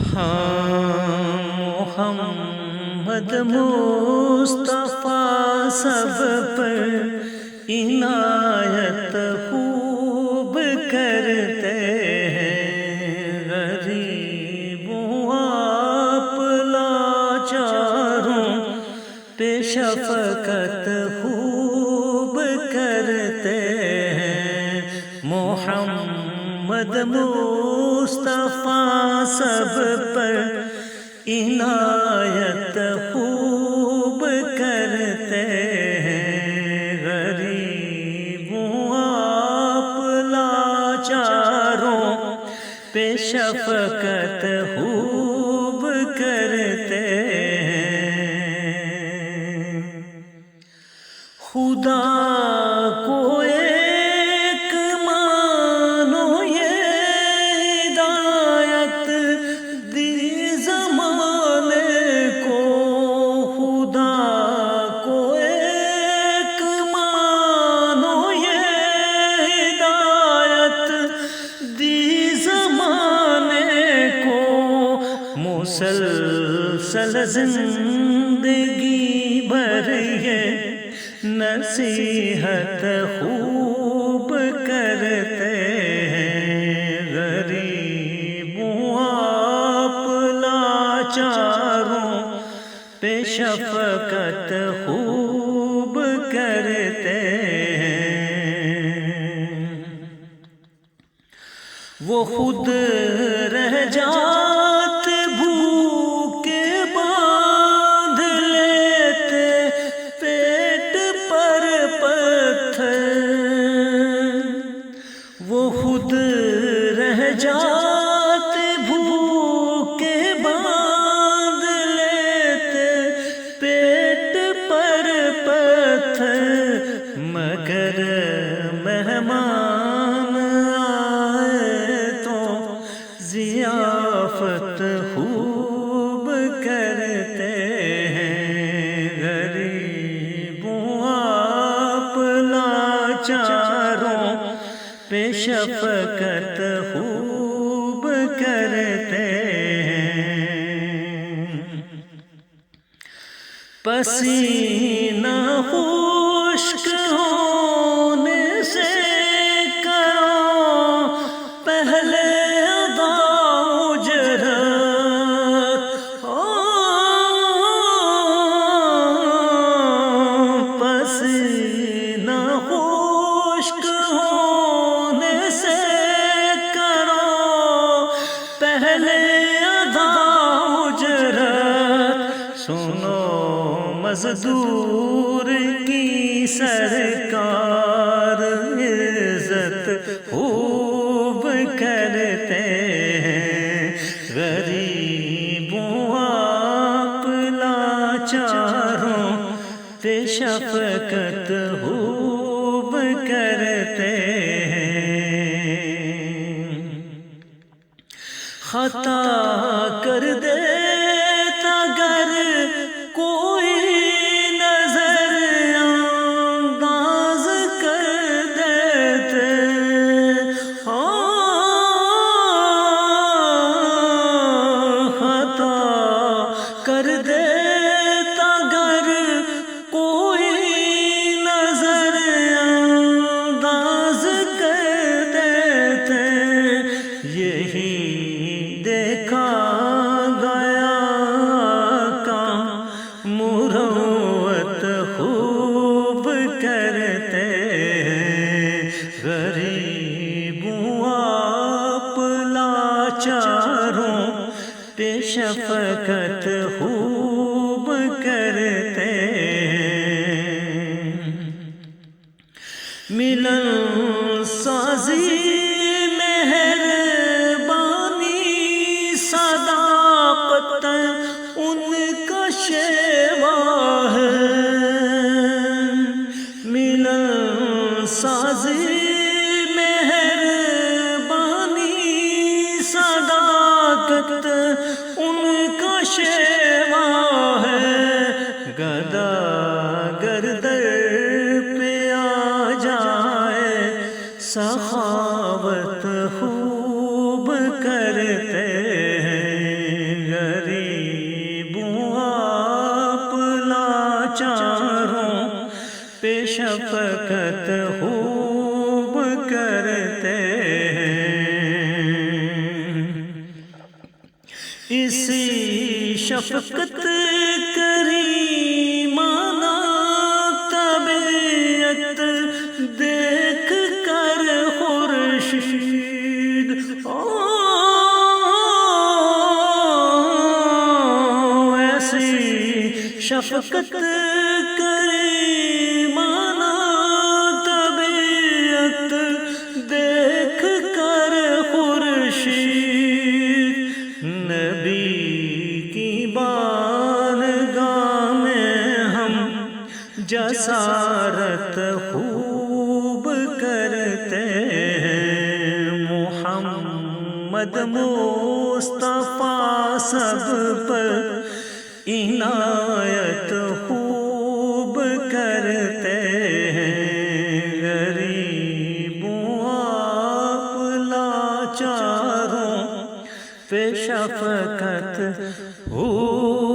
ہاں محمد مصطفیٰ سب پر عنایت خوب کرتے ہیں، غریبوں آپ لاچاروں پہ شفقت خوب کرتے ہیں۔ محمد مصطفیٰ سب پر عنایت خوب کرتے ہیں، غریبوں آپ لاچاروں پہ شفقت خوب کرتے ہیں۔ خدا کو ایک مانو، یہ ہدایت دی زمانے کو۔ خدا کو ایک مانو، یہ ہدایت دی زمانے کو۔ مسلسل زندگی بھر یہ نصیحت خوب کرتے ہیں، غریبوں آپ لاچاروں پہ شفقت خوب کرتے ہیں۔ وہ خود رہ جاتے بھوکے، باندھ لیتے پیٹ پر پتھر۔ وہ خود رہ جاتے بھوکے، باندھ لیتے پیٹ پر پتھر، مگر مہمان آئے تو ضیافت خوب کرتے ہیں، غریبوں آپ لاچاروں پہ شفقت خوب کرتے ہیں۔ پسینہ خشک ہونے سے کرو پہلے ادا اجرت، پسینہ خشک ہونے سے کرو پہلے ادا اجرت۔ سنو مزدور کی سرکار عزت خوب کرتے ہیں، غریبوں آپ لاچاروں پہ شفقت خوب کرتے ہیں۔ خطا کر دیتا گر کوئی نظر انداز کر دیتے، خطا کر دیتا گر کوئی نظر انداز کر دیتے، یہی دیکھا گیا کا مروت خوب کرتے ہیں، غریبوں آپ لاچاروں پہ شفقت خوب کرتے ہیں۔ ملن سازی مہربانی صداقت ان کا شیوا ہے، ملن سازی مہربانی صداقت ان کا شیوا ہے، گدا گردر پہ آ جائے سخاوت خوب کرتے ہیں، شفقت خوب کرتے ہیں، اسی شفقت کریمانہ طبیعت دیکھ کر خورشید ایسی شفقت کریمانہ طبیعت دیکھ کر خورشید نبی کی بارگاہ میں ہم جسارت خوب کرتے ہیں، محمد مصطفیٰ سب پر عنایت خوب کرتے ہیں، غریبوں آپ لاچاروں پہ شفقت خوب